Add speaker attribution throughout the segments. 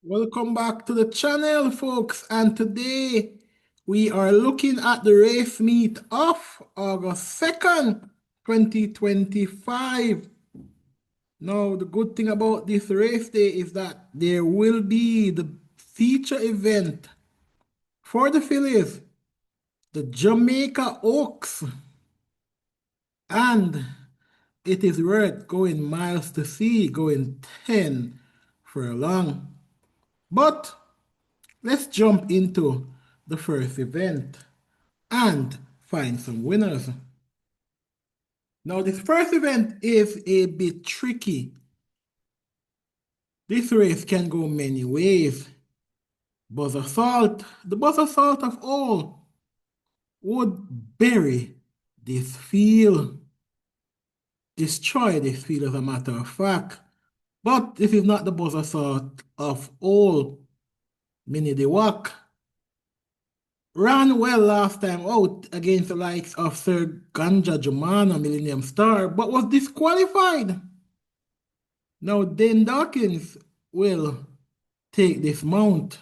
Speaker 1: Welcome back to the channel, folks. And today we are looking at the race meet of August 2nd, 2025. Now, the good thing about this race day is that there will be the feature event for the fillies, the Jamaica Oaks, and it is worth going miles to see, going 10 furlong. But let's jump into the first event and find some winners. Now, this first event is a bit tricky. This race can go many ways. Buzz Assault, the Buzz Assault of all, would bury this field, destroy this field as a matter of fact. But this is not the Buzz Assault of all. Mini the Walk ran well last time out against the likes of Sir Ganja Jumana Millennium Star, but was disqualified. Now Dane Dawkins will take this mount.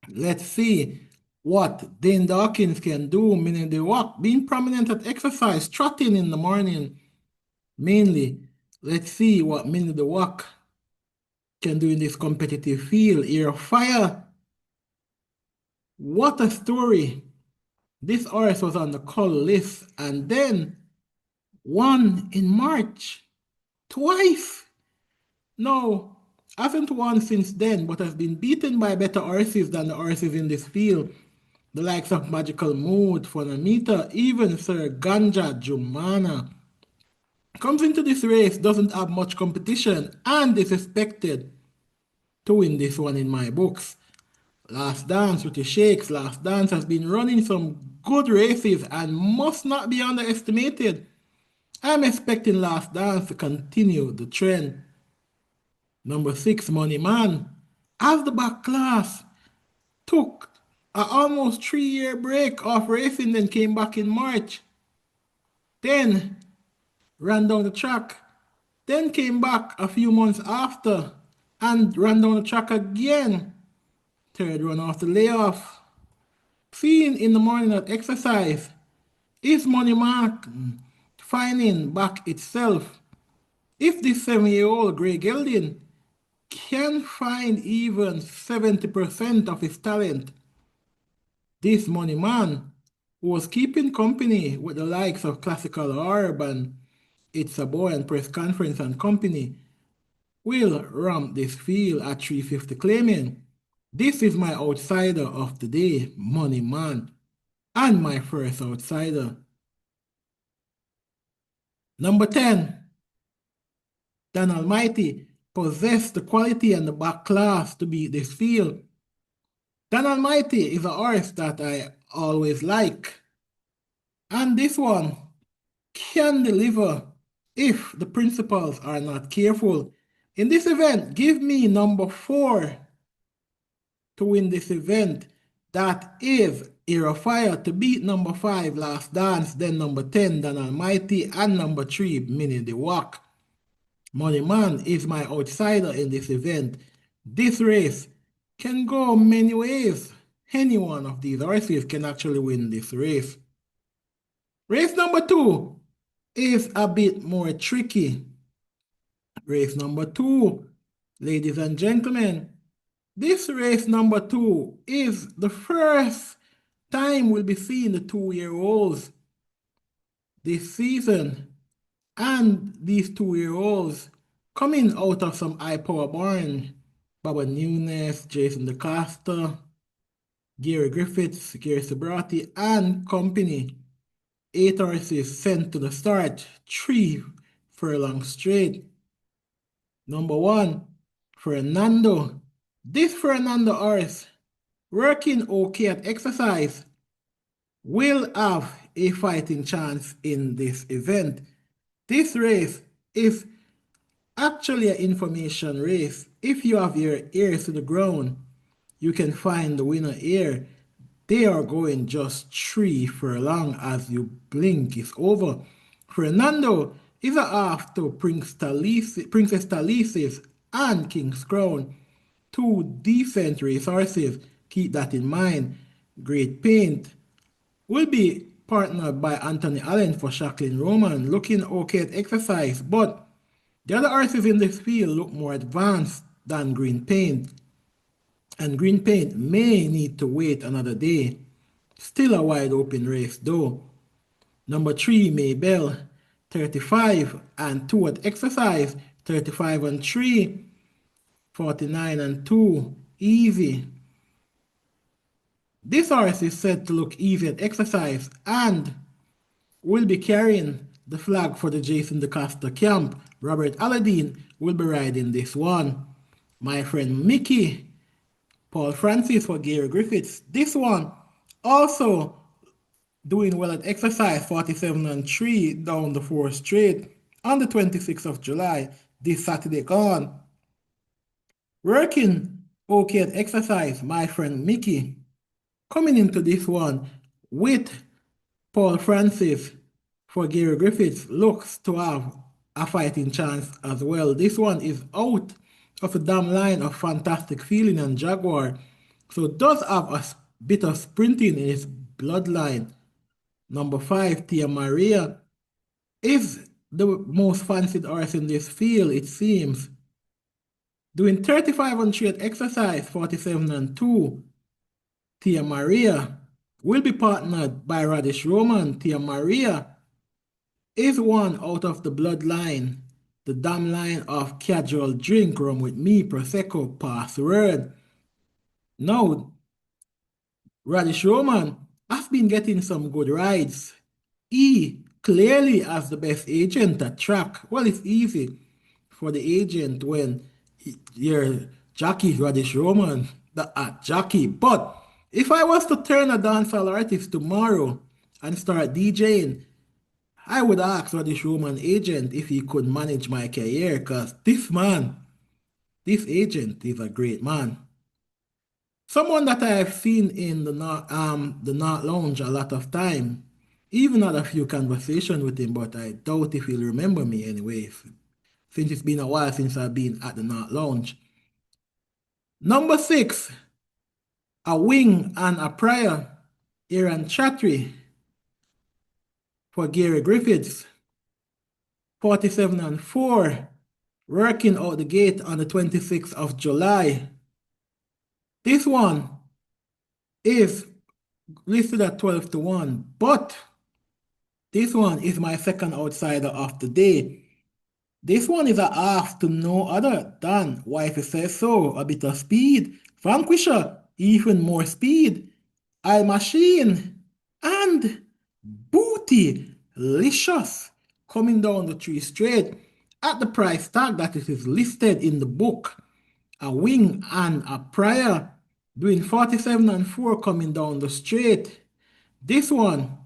Speaker 1: Let's see what Dane Dawkins can do, meaning the walk, being prominent at exercise, trotting in the morning mainly. Let's see what Minnie the Walk can do in this competitive field. Ear of Fire. What a story. This horse was on the call list and then won in March twice. No, hasn't won since then, but has been beaten by better horses than the horses in this field. The likes of Magical Mood, Fonamita, even Sir Ganja Jumana. Comes into this race, doesn't have much competition, and is expected to win this one in my books. Last Dance with the Shakes. Last Dance has been running some good races and must not be underestimated. I'm expecting Last Dance to continue the trend. Number 6, Money Man. As the back class took a almost 3-year break off racing, then came back in March. Then ran down the track. Then came back a few months after and ran down the track again. Third run off the layoff. Seen in the morning at exercise. Is Money Mark finding back itself? If this 7-year-old Grey Gelding can find even 70% of his talent, this Money Man, who was keeping company with the likes of Classical Orb and It's a Boy and Press Conference and Company, will ramp this field at 350, claiming, this is my outsider of the day, Money Man, and my first outsider. Number 10, Dan Almighty possessed the quality and the back class to beat this field. Dan Almighty is a horse that I always like. And this one can deliver if the principals are not careful. In this event, give me number 4 to win this event. That is Era Fire to beat number 5, Last Dance, then number 10, Dan Almighty, and number 3, Minnie the Walk. Money Man is my outsider in this event. This race can go many ways. Any one of these horses can actually win this race. Race number 2 is a bit more tricky. Race number 2, ladies and gentlemen, this race number 2 is the first time we'll be seeing the 2-year-olds this season. And these 2-year-olds coming out of some high power barn. Baba Nunes, Jason DeCosta, Gary Griffiths, Gary Sobrati, and company. 8 horses sent to the start, 3 furlong straight. Number 1, Fernando. This Fernando horse, working okay at exercise, will have a fighting chance in this event. This race is actually an information race. If you have your ears to the ground, you can find the winner here. They are going just 3 furlong as you blink is over. Fernando is a half to Princess Talisis and King's Crown. two decent racehorses. Keep that in mind. Great Paint will be partnered by Anthony Allen for Jacqueline Roman, looking okay at exercise, but the other horses in this field look more advanced than Green Paint, and Green Paint may need to wait another day. Still a wide open race though. Number 3, Maybell, 35 and 2 at exercise, 35 and 3, 49 and 2, easy. This horse is said to look easy at exercise and will be carrying the flag for the Jason DeCosta camp. Robert Aladdin will be riding this one. My friend Mickey, Paul Francis for Gary Griffiths. This one also doing well at exercise, 47 and 3 down the 4th straight on the 26th of July, this Saturday gone. Working okay at exercise, my friend Mickey. Coming into this one with Paul Francis for Gary Griffiths looks to have a fighting chance as well. This one is out of the damn line of Fantastic Feeling and Jaguar, so it does have a bit of sprinting in its bloodline. Number 5, Tia Maria, is the most fancied horse in this field, it seems. Doing 35 and 3 at exercise, 47 and 2. Tia Maria will be partnered by Radish Roman. Tia Maria is one out of the bloodline, the damn line of Casual Drink, Rum With Me, Prosecco, Password. Now, Radish Roman has been getting some good rides. He clearly has the best agent at track. Well, it's easy for the agent when you're Jackie Radish Roman, the jockey. But if I was to turn a dancehall artist tomorrow and start DJing, I would ask Radish Roman agent if he could manage my career, because this man, this agent is a great man. Someone that I have seen in the North Lounge a lot of time, even had a few conversations with him, but I doubt if he'll remember me anyway, since it's been a while since I've been at the North Lounge. Number 6, a wing and a prior, Aaron Chatry for Gary Griffiths, 47 and 4, working out the gate on the 26th of July. This one is listed at 12 to 1, but this one is my second outsider of the day. This one is a half to no other than Wifey Says So, a bit of speed, Vanquisher, even more speed, I Machine, and Booty Licious coming down the 3 straight at the price tag that it is listed in the book. A wing and a prior doing 47 and 4 coming down the straight. This one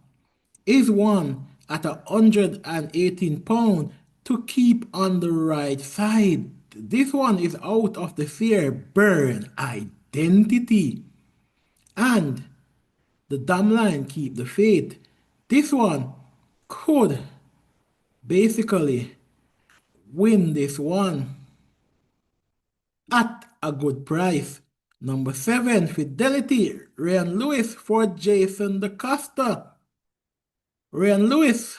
Speaker 1: is one at 118 pounds to keep on the right side. This one is out of the fear burn identity. And the damn line keep the faith. This one could basically win this one at a good price. Number 7, Fidelity, Ryan Lewis for Jason DeCosta. Ryan Lewis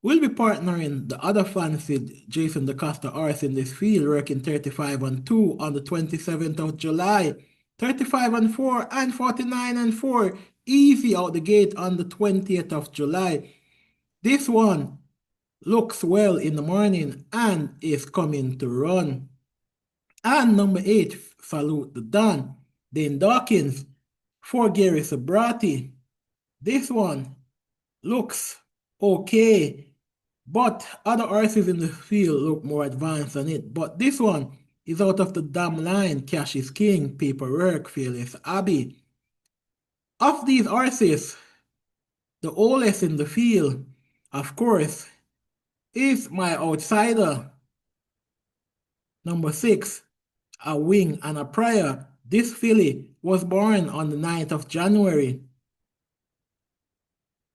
Speaker 1: will be partnering the other fancied Jason DeCosta horse in this field, working 35 and 2 on the 27th of July, 35 and 4 and 49 and 4, easy out the gate on the 20th of July. This one looks well in the morning and is coming to run. And number 8, Salute the Don, Dane Dawkins for Gary Sobrati. This one looks okay, but other horses in the field look more advanced than it. But this one is out of the damn line. Cash is King, Paperwork, Fearless Abbey. Of these horses, the oldest in the field, of course, is my outsider. Number 6, a wing and a prior. This filly was born on the 9th of January.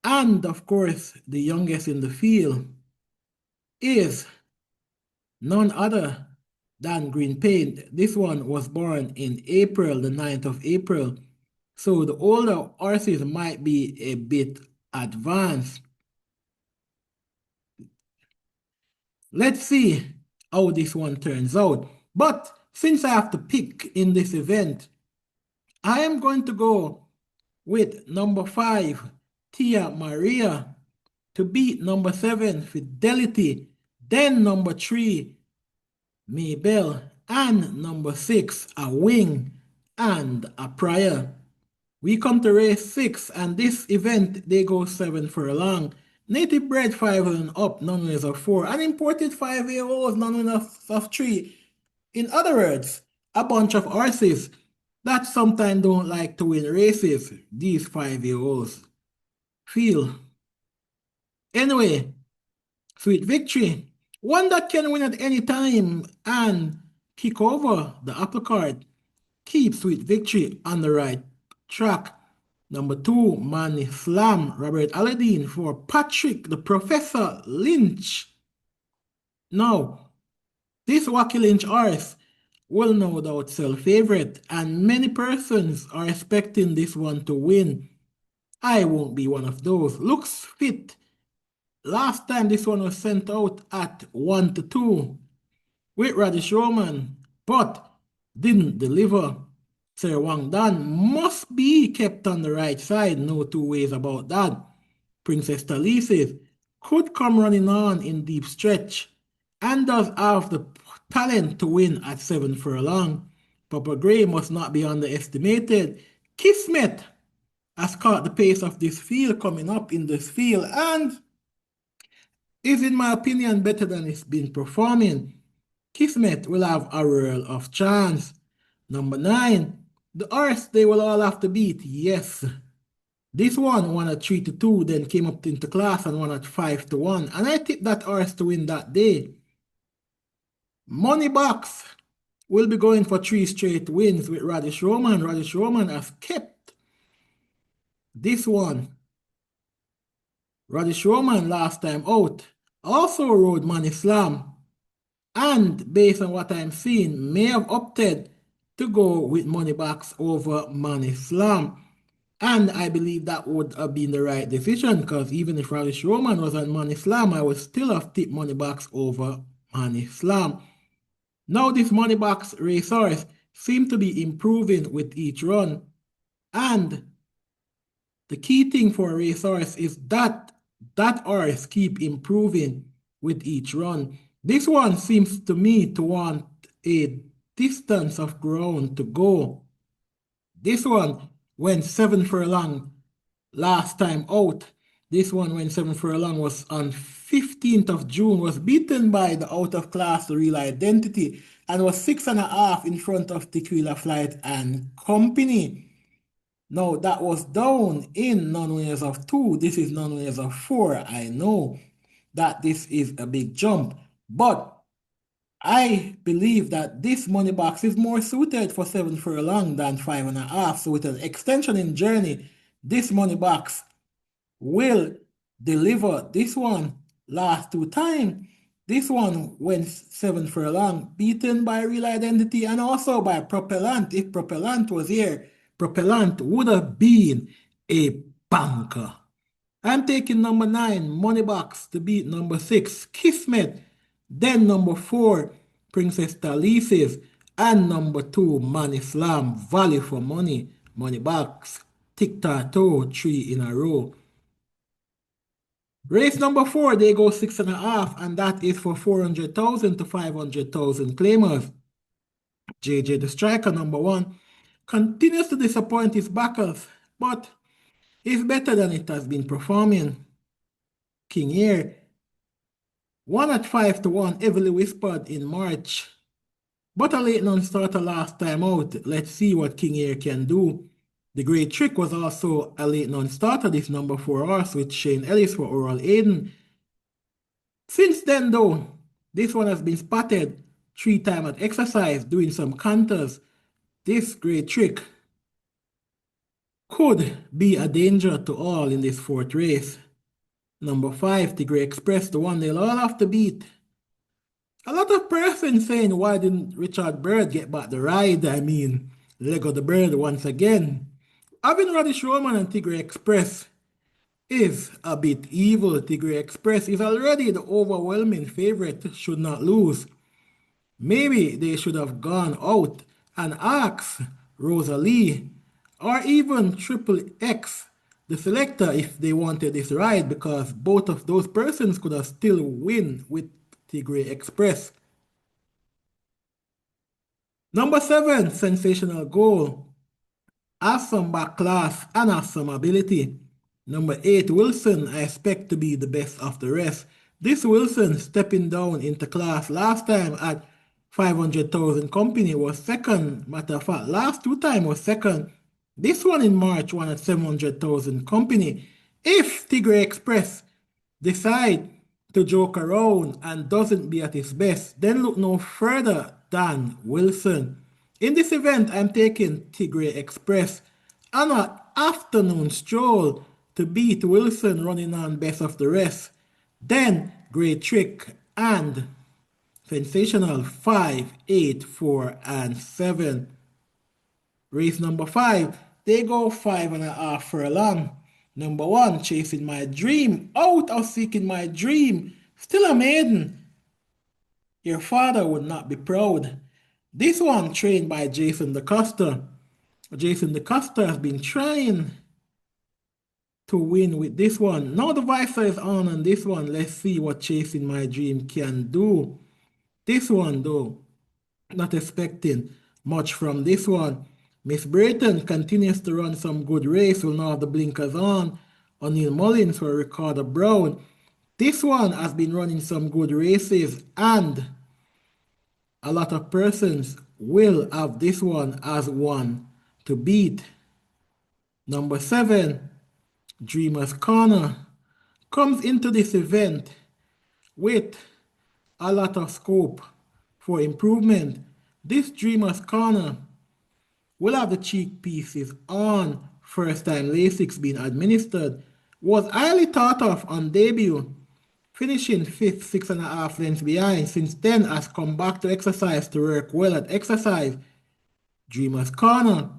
Speaker 1: And of course, the youngest in the field is none other Dan Green Paint. This one was born in April, the 9th of April. So the older horses might be a bit advanced. Let's see how this one turns out. But since I have to pick in this event, I am going to go with number 5, Tia Maria, to beat number 7, Fidelity, then number 3, Maybell, and number 6, A Wing and a Prior. We come to race 6, and this event they go 7 furlong. Native bred 5 and up, none winners of 4, and imported 5-year-olds, none winners of 3. In other words, a bunch of horses that sometimes don't like to win races, these 5-year-olds feel. Anyway, Sweet Victory, one that can win at any time and kick over the apple cart. Keep Sweet Victory on the right track. Number 2, Manny Slam, Robert Aladdin for Patrick the Professor Lynch. Now, this Wacky Lynch horse will no doubt sell favorite, and many persons are expecting this one to win. I won't be one of those. Looks fit. Last time this one was sent out at 1-2 with Radish Roman, but didn't deliver. Sir Wang Dan must be kept on the right side, no two ways about that. Princess Talises could come running on in deep stretch and does have the talent to win at 7 furlong. Papa Gray must not be underestimated. Kismet has caught the pace of this field coming up in this field and is, in my opinion, better than it's been performing. Kismet will have a world of chance. Number 9, the horse they will all have to beat, yes. This one won at 3-2, then came up into class and won at 5-1, and I tipped that horse to win that day. Money Box will be going for 3 straight wins with Radish Roman. Radish Roman has kept this one. Radish Roman last time out also rode Money Slam, and based on what I'm seeing, may have opted to go with Money Box over Money Slam. And I believe that would have been the right decision, because even if Radish Roman was on Money Slam, I would still have tipped Money Box over Money Slam. Now this Money Box racehorse seems to be improving with each run. And the key thing for a racehorse is that horse keep improving with each run. This one seems to me to want a distance of ground to go. This one went 7 furlong last time out. This one went 7 furlong, was on 15th of June, was beaten by the out of class, the Real Identity, and was 6.5 in front of Tequila Flight and Company. Now that was down in non-winners of 2. This is non-winners of 4. I know that this is a big jump, but I believe that this money box is more suited for 7 furlong than 5.5. So with an extension in journey, this money box will deliver. This one last 2 times. This one went 7 furlong, beaten by Real Identity and also by Propellant. If Propellant was here, Propellant would have been a banker. I'm taking number 9, Money Box, to beat number 6, Kismet, then number 4, Princess Talises, and number 2, Money Slam, Value for Money, Money Box, Tic-Tac-Toe, 3 in a row. Race number 4, they go 6.5, and that is for 400,000 to 500,000 claimers. JJ the Striker, number 1, continues to disappoint his backers, but is better than it has been performing. King Air, 1 at 5-1, heavily whispered in March, but a late non-starter last time out. Let's see what King Air can do. The Great Trick was also a late non-starter, this number 4 horse with Shane Ellis for Oral Aiden. Since then though, this one has been spotted 3 times at exercise doing some canters. This Great Trick could be a danger to all in this 4th race. Number 5, Tigray Express, the one they'll all have to beat. A lot of persons saying, why didn't Richard Bird get back the ride? I mean, Lego the Bird once again. Having Radish Roman and Tigray Express is a bit evil. Tigray Express is already the overwhelming favorite, should not lose. Maybe they should have gone out and asked Rosalie or even Triple X, the selector, if they wanted this ride, because both of those persons could have still win with Tigray Express. Number 7, sensational goal. Have some back class and have some ability. Number 8, Wilson, I expect to be the best of the rest. This Wilson stepping down into class last time at 500,000 company was second. Matter of fact, last two time was second. This one in March won at 700,000 company. If Tigray Express decide to joke around and doesn't be at his best, then look no further than Wilson. In this event, I'm taking Tigray Express on an afternoon stroll to beat Wilson running on best of the rest. Then Great Trick and Sensational 5, 8, 4, and 7. Race number 5, they go 5.5 furlong. Number 1, Chasing My Dream, Out of Seeking My Dream, still a maiden. Your father would not be proud. This one trained by Jason DeCosta. Jason DeCosta has been trying to win with this one. Now the visor is on this one. Let's see what Chasing My Dream can do. This one though, not expecting much from this one. Miss Brayton continues to run some good race, will now have the blinkers on. O'Neill Mullins for Ricardo Brown. This one has been running some good races, and a lot of persons will have this one as one to beat. Number 7, Dreamer's Corner, comes into this event with a lot of scope for improvement. This Dreamer's Corner will have the cheek pieces on, first time Lasix being administered, was highly thought of on debut, finishing 5th, 6.5 lengths behind. Since then has come back to exercise to work well at exercise. Dreamer's Corner,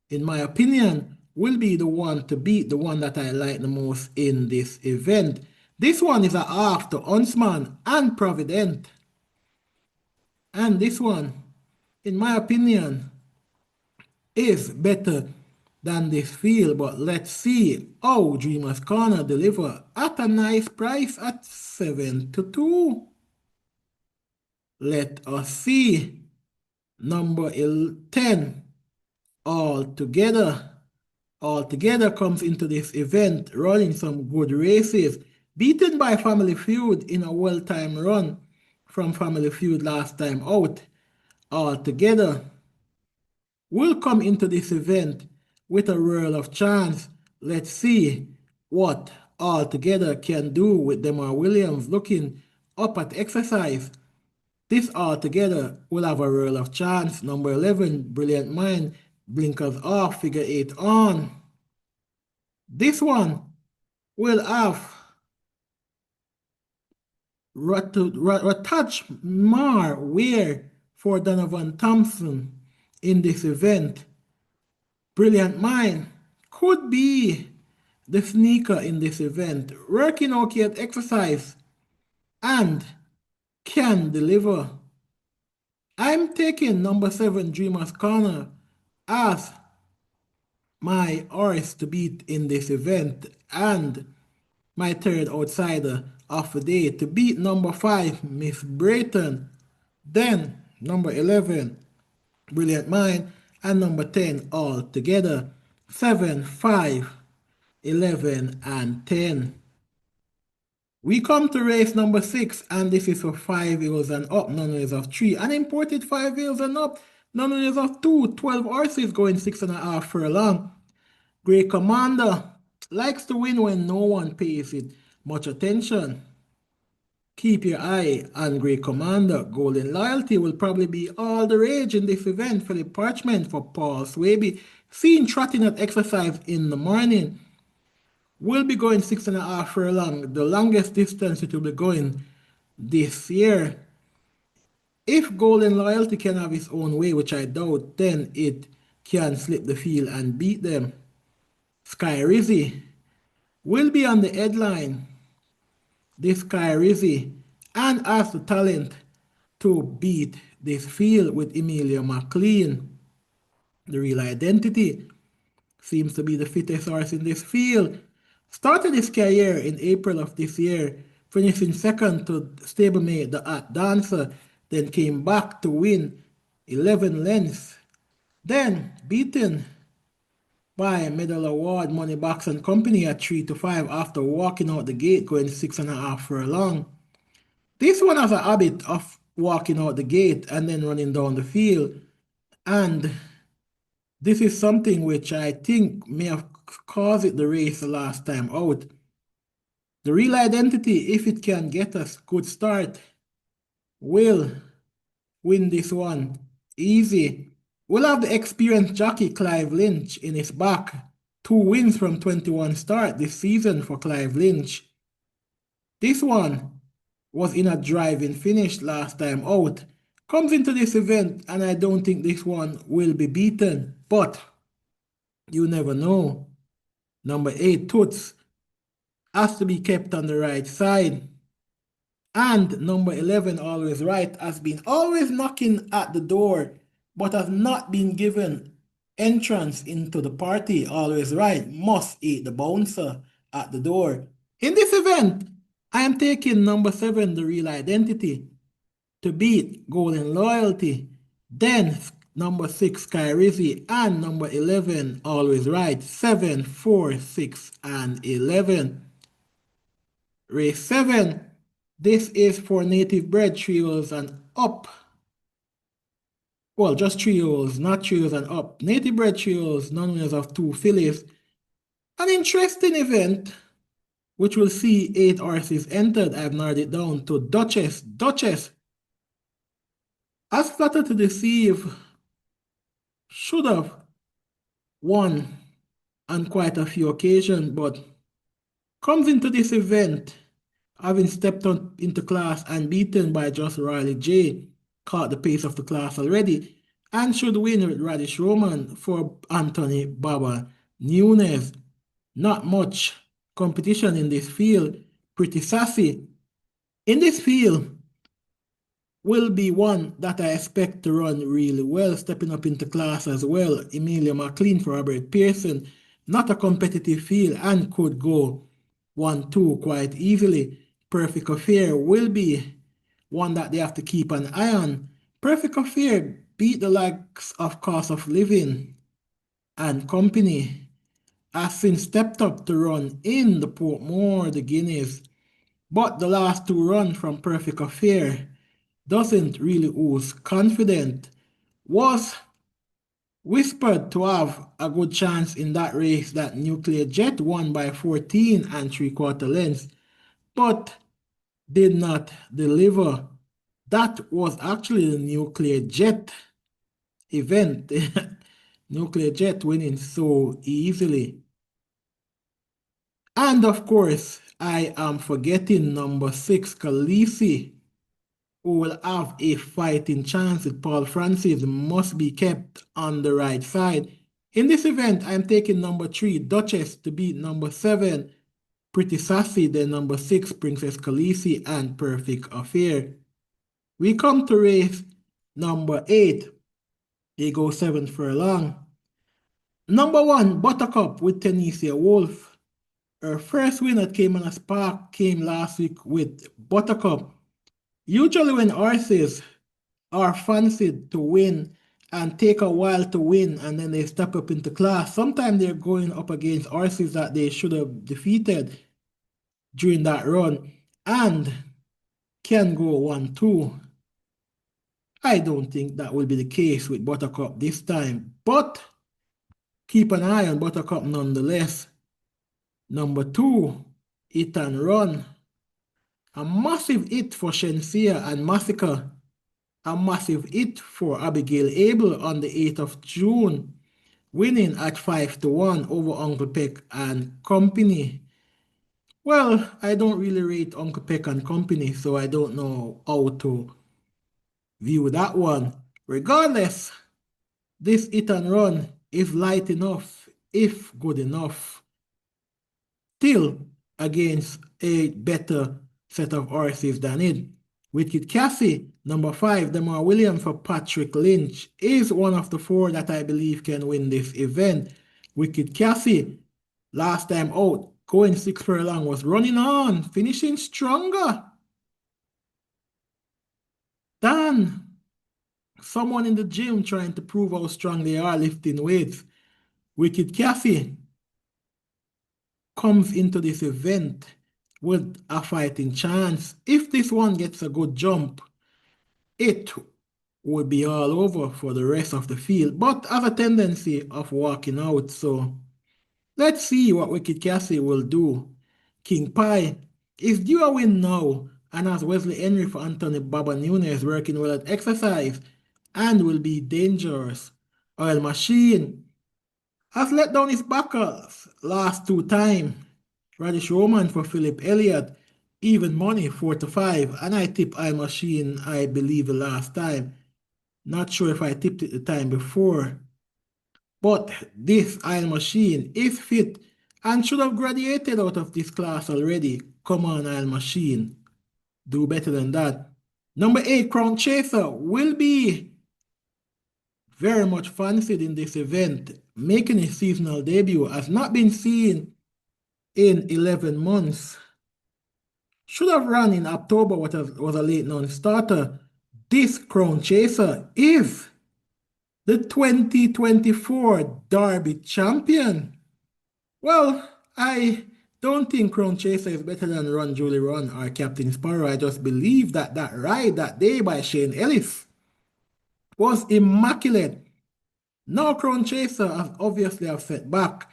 Speaker 1: in my opinion, will be the one to beat, the one that I like the most in this event. This one is a half to Huntsman and Provident. And this one, in my opinion, is better than this field, but let's see how Dreamer's Corner deliver at a nice price at 7 to 2. Let us see. Number 10, Altogether. Altogether comes into this event running some good races, beaten by Family Feud in a well-timed run from Family Feud last time out. Altogether will come into this event with a whirl of chance. Let's see what Altogether can do with Demar Williams looking up at exercise. This Altogether will have a whirl of chance. Number 11, Brilliant Mind, blinkers off, figure 8 on. This one will have a touch more wear for Donovan Thompson in this event. Brilliant Mind could be the sneaker in this event, working okay at exercise and can deliver. I'm taking number 7, Dreamer's Corner, as my horse to beat in this event and my third outsider of the day to beat number 5, Miss Brayton, then number 11, Brilliant Mind, and number 10 all together. 7, 5, 11, and 10. We come to race number 6, and this is for 5 years and up, none less of 3. An imported 5 years and up, none less of 2. 12 horses going 6.5 furlong. Great Commander likes to win when no one pays it much attention. Keep your eye on Great Commander. Golden Loyalty will probably be all the rage in this event. Philip Parchment for Paul Swaby, seen trotting at exercise in the morning, will be going 6.5 furlong, the longest distance it will be going this year. If Golden Loyalty can have its own way, which I doubt, then it can slip the field and beat them. Sky Rizzy will be on the headline. This Sky Rizzy and has the talent to beat this field with Emilia McLean. The real identity seems to be the fittest horse in this field. Started his career in April of this year, finishing second to stablemate the At Dancer, then came back to win 11 lengths. Then beaten by Medal Award Money Box and Company at 3 to 5 after walking out the gate going 6.5 furlong. This one has a habit of walking out the gate and then running down the field, and this is something which I think may have caused it the race the last time out. The real identity, if it can get a good start, will win this one easy. We'll have the experienced jockey Clive Lynch in his back. 2 wins from 21 start this season for Clive Lynch. This one was in a driving finish last time out. Comes into this event, and I don't think this one will be beaten, but you never know. Number 8, Toots, has to be kept on the right side. And number 11, Always Right, has been always knocking at the door, but has not been given entrance into the party. Always Right must eat the bouncer at the door. In this event, I am taking number 7, The Real Identity, to beat Golden Loyalty. Then number 6, Sky Rizzy, and number 11, Always Right. 7, 4, 6, and 11. Race 7. This is for native bred trios and up. Well, just trios, not trios and up. Native bred trios, non-winners of 2 fillies. An interesting event, which will see 8 horses entered. I've narrowed it down to Duchess. Duchess, as flattered to deceive, should have won on quite a few occasions, but comes into this event having stepped into class and beaten by just Riley J, caught the pace of the class already, and should win with Radish Roman for Anthony Baba Nunes. Not much competition in this field. Pretty sassy. In this field will be one that I expect to run really well, stepping up into class as well. Emilia McLean for Robert Pearson. Not a competitive field and could go 1-2 quite easily. Perfect Affair will be one that they have to keep an eye on. Perfect Affair beat the likes of Cost of Living and Company. Has since stepped up to run in the Portmore, the Guineas. But the last 2 runs from Perfect Affair doesn't really ooze confident. Was whispered to have a good chance in that race that Nuclear Jet won by 14 and 3/4 lengths, but did not deliver. That was actually the Nuclear Jet event. Nuclear Jet winning so easily. And of course, I am forgetting number 6, Khaleesi, who will have a fighting chance with Paul Francis, must be kept on the right side. In this event, I am taking number 3, Duchess, to beat number 7, Pretty Sassy, then number 6, Princess Khaleesi, and Perfect Affair. We come to race number 8. They go 7 furlong. Number 1, Buttercup with Tennessee Wolf. Her first win at Caymanas Park came last week with Buttercup. Usually when horses are fancied to win and take a while to win and then they step up into class, sometimes they're going up against horses that they should have defeated during that run and can go 1-2. I don't think that will be the case with Buttercup this time, but keep an eye on Buttercup nonetheless. Number 2, Hit and Run. A massive hit for Shensia and Massacre. A massive hit for Abigail Abel on the 8th of June, winning at 5-1 over Uncle Peck and Company. Well, I don't really rate Uncle Peck and Company, so I don't know how to view that one. Regardless, this hit and run is light enough, if good enough, still against a better set of horses than it. Wicked Cassie, number 5, Demar Williams for Patrick Lynch, is one of the 4 that I believe can win this event. Wicked Cassie, last time out, going 6 furlong, was running on, finishing stronger than someone in the gym trying to prove how strong they are lifting weights. Wicked Cassie comes into this event with a fighting chance. If this one gets a good jump, it would be all over for the rest of the field, but have a tendency of walking out. So let's see what Wicked Cassie will do. King Pie is due a win now, and has Wesley Henry for Anthony Baba Nunes working well at exercise and will be dangerous. Oil Machine has let down his backers last 2 times. Radish Roman for Philip Elliott, even money 4 to 5, and I tip Oil Machine, I believe, the last time. Not sure if I tipped it the time before. But this Oil Machine is fit and should have graduated out of this class already. Come on, Oil Machine. Do better than that. Number 8, Crown Chaser, will be very much fancied in this event. Making his seasonal debut, has not been seen in 11 months. Should have run in October, what was a late non-starter. This Crown Chaser is the 2024 Derby champion. Well, I don't think Crown Chaser is better than Run Julie Run or Captain Sparrow. I just believe that that ride that day by Shane Ellis was immaculate. Now Crown Chaser has obviously have set back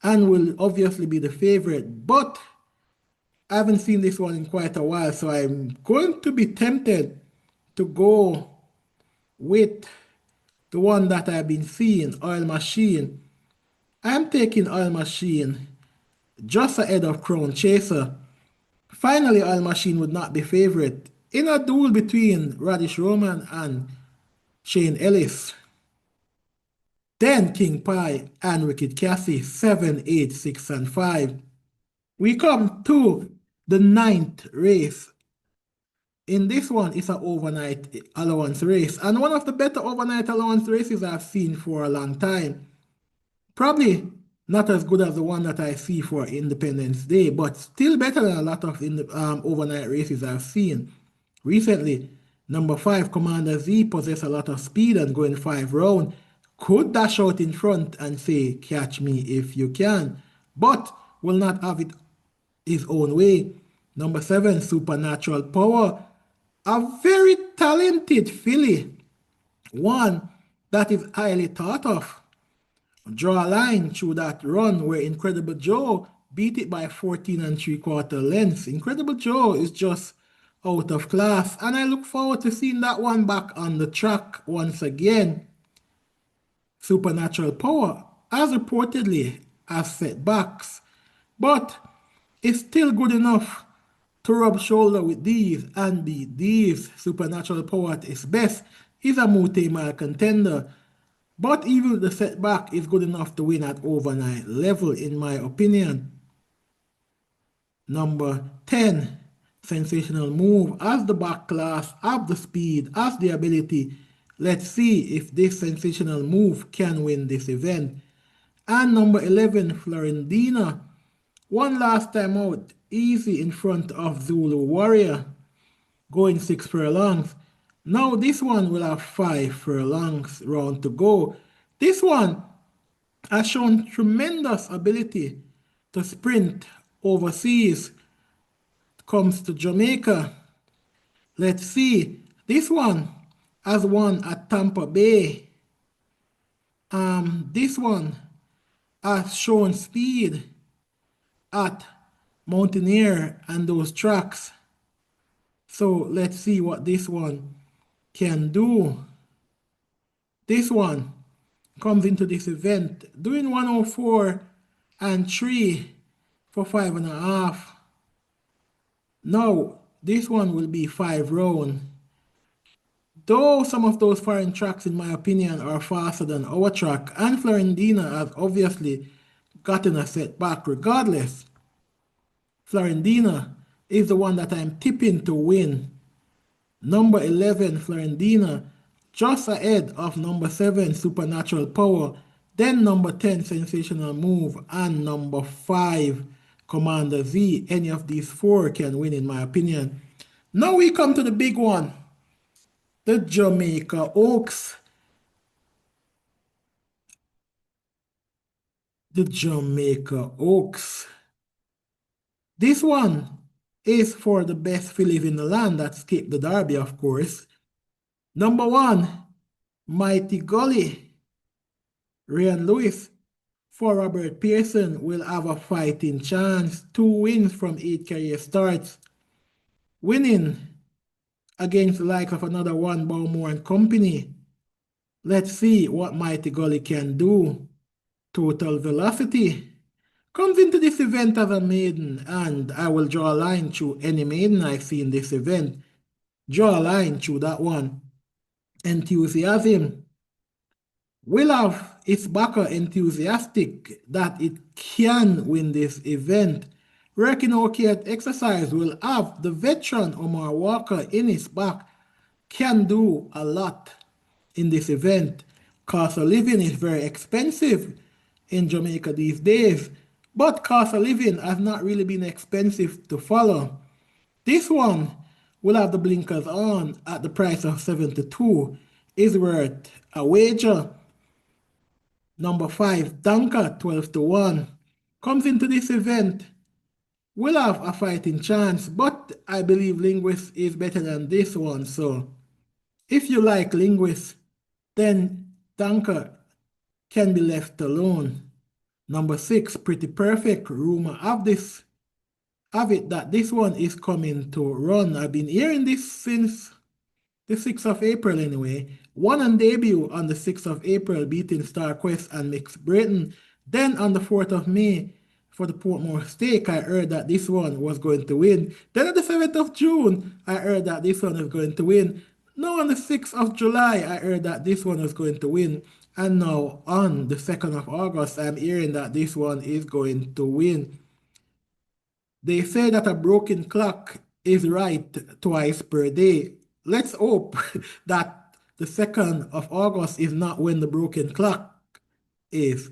Speaker 1: and will obviously be the favorite, but I haven't seen this one in quite a while, so I'm going to be tempted to go with the one that I've been seeing, Oil Machine. I'm taking Oil Machine just ahead of Crown Chaser. Finally, Oil Machine would not be favorite in a duel between Radish Roman and Shane Ellis. Then King Pie and Wicked Cassie, 7, 8, 6, and 5. We come to the 9th race. In this one, it's an overnight allowance race, and one of the better overnight allowance races I've seen for a long time. Probably not as good as the one that I see for Independence Day, but still better than a lot of overnight races I've seen recently. Number 5, Commander Z, possess a lot of speed and going 5 round. Could dash out in front and say, catch me if you can, but will not have it his own way. Number 7, Supernatural Power, a very talented filly, one that is highly thought of. Draw a line through that run where Incredible Joe beat it by 14 3/4 lengths. Incredible Joe is just out of class, and I look forward to seeing that one back on the track once again. Supernatural Power, as reportedly, has setbacks, but it's still good enough to rub shoulder with these and beat these. Supernatural Power at its best is a multi-mile contender, but even the setback is good enough to win at overnight level, in my opinion. Number 10, Sensational Move, as the back class, have the speed, has the ability. Let's see if this Sensational Move can win this event. And number 11, Florendina, one last time out, easy in front of Zulu Warrior, going 6 furlongs. Now this one will have 5 furlongs round to go. This one has shown tremendous ability to sprint overseas. Comes to Jamaica. Let's see. This one has won at Tampa Bay. This one has shown speed at Mountaineer and those tracks. So let's see what this one can do. This one comes into this event doing 104 and 3 for 5.5. Now, this one will be 5 round. Though some of those foreign tracks, in my opinion, are faster than our track, and Florendina has obviously gotten a setback regardless. Florendina is the one that I'm tipping to win. Number 11, Florendina, just ahead of number 7, Supernatural Power, then number 10, Sensational Move, and number 5, Commander Z. Any of these four can win, in my opinion. Now we come to the big one, the Jamaica Oaks. The Jamaica Oaks. This one is for the best fillies in the land that skipped the Derby, of course. Number 1, Mighty Gully. Ryan Lewis for Robert Pearson will have a fighting chance. 2 wins from 8 career starts. Winning against the likes of another one, Balmore and Company. Let's see what Mighty Gully can do. Total Velocity comes into this event as a maiden, and I will draw a line through any maiden I see in this event. Draw a line through that one. Enthusiasm will have its backer enthusiastic that it can win this event. Working okay at exercise will have the veteran Omar Walker in his back, can do a lot in this event. Cost of living is very expensive in Jamaica these days, but cost of living has not really been expensive to follow. This one will have the blinkers on at the price of 72, is worth a wager. Number 5, Danka, 12 to 1, comes into this event, will have a fighting chance, but I believe Linguist is better than this one. So if you like Linguist, then Danka can be left alone. Number 6, Pretty Perfect. Rumor have it that this one is coming to run. I've been hearing this since the 6th of April anyway. Won on debut on the 6th of April, beating Star Quest and Mixed Britain. Then on the 4th of May, for the Portmore Stake, I heard that this one was going to win. Then on the 7th of June, I heard that this one is going to win. Now on the 6th of July, I heard that this one was going to win. And now on the 2nd of August, I'm hearing that this one is going to win. They say that a broken clock is right twice per day. Let's hope that the 2nd of August is not when the broken clock is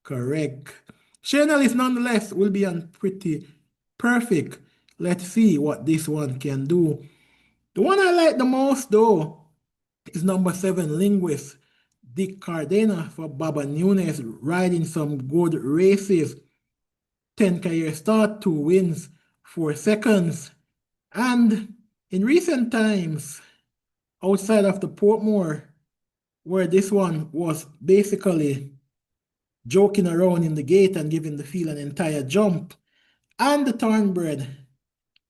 Speaker 1: correct. Channelis nonetheless will be on Pretty Perfect. Let's see what this one can do. The one I like the most though is number 7, Linguist. Dick Cardena for Baba Nunes, riding some good races. 10 career start, 2 wins, 4 seconds. And in recent times, outside of the Portmore, where this one was basically joking around in the gate and giving the field an entire jump, and the Thornbread,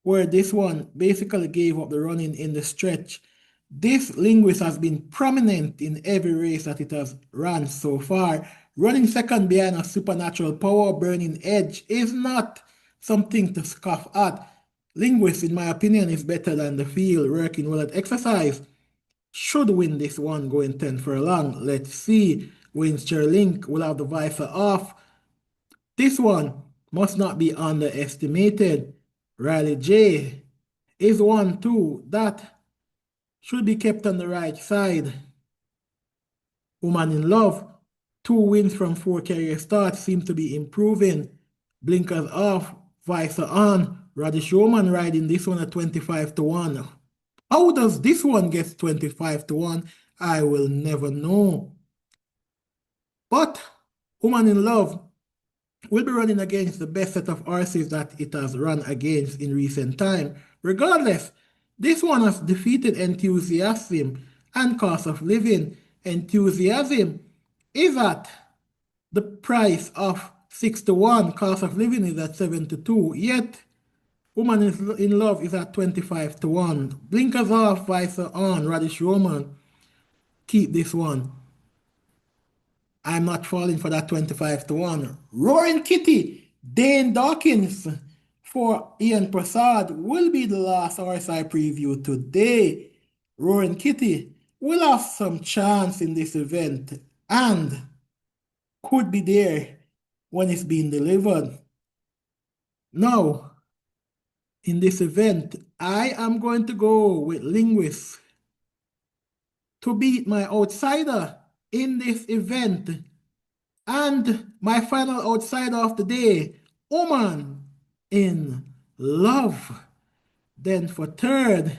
Speaker 1: where this one basically gave up the running in the stretch, this Linguist has been prominent in every race that it has run so far. Running second behind a Supernatural Power, Burning Edge is not something to scoff at. Linguist, in my opinion, is better than the field, working well at exercise. Should win this one going 10 furlong. Let's see. Winster Link will have the visor off. This one must not be underestimated. Riley J is one too that should be kept on the right side. Woman in Love, 2 wins from 4 career starts, seems to be improving. Blinkers off, visor on. Radish Roman riding this one at 25 to 1. How does this one get 25 to 1? I will never know. But Woman in Love will be running against the best set of horses that it has run against in recent time. Regardless, this one has defeated Enthusiasm and Cost of Living. Enthusiasm is at the price of 6 to 1. Cost of Living is at 7 to 2. Yet, Woman in Love is at 25 to 1. Blinkers off, visor on. Radish Roman, keep this one. I'm not falling for that 25 to 1. Roaring Kitty, Dane Dawkins for Ian Prasad will be the last horse I preview today. Roaring Kitty will have some chance in this event and could be there when it's being delivered. Now, in this event, I am going to go with linguists to beat my outsider in this event. And my final outsider of the day, Oman in love. Then for third,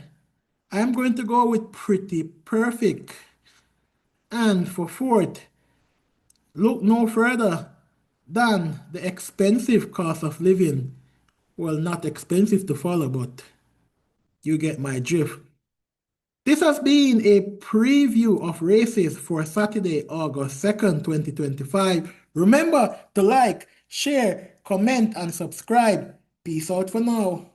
Speaker 1: I'm going to go with pretty perfect. And for fourth, look no further than the expensive cost of living. Well, not expensive to follow, but you get my drift. This has been a preview of races for Saturday, August 2nd, 2025. Remember to like, share, comment, and subscribe. Peace out for now.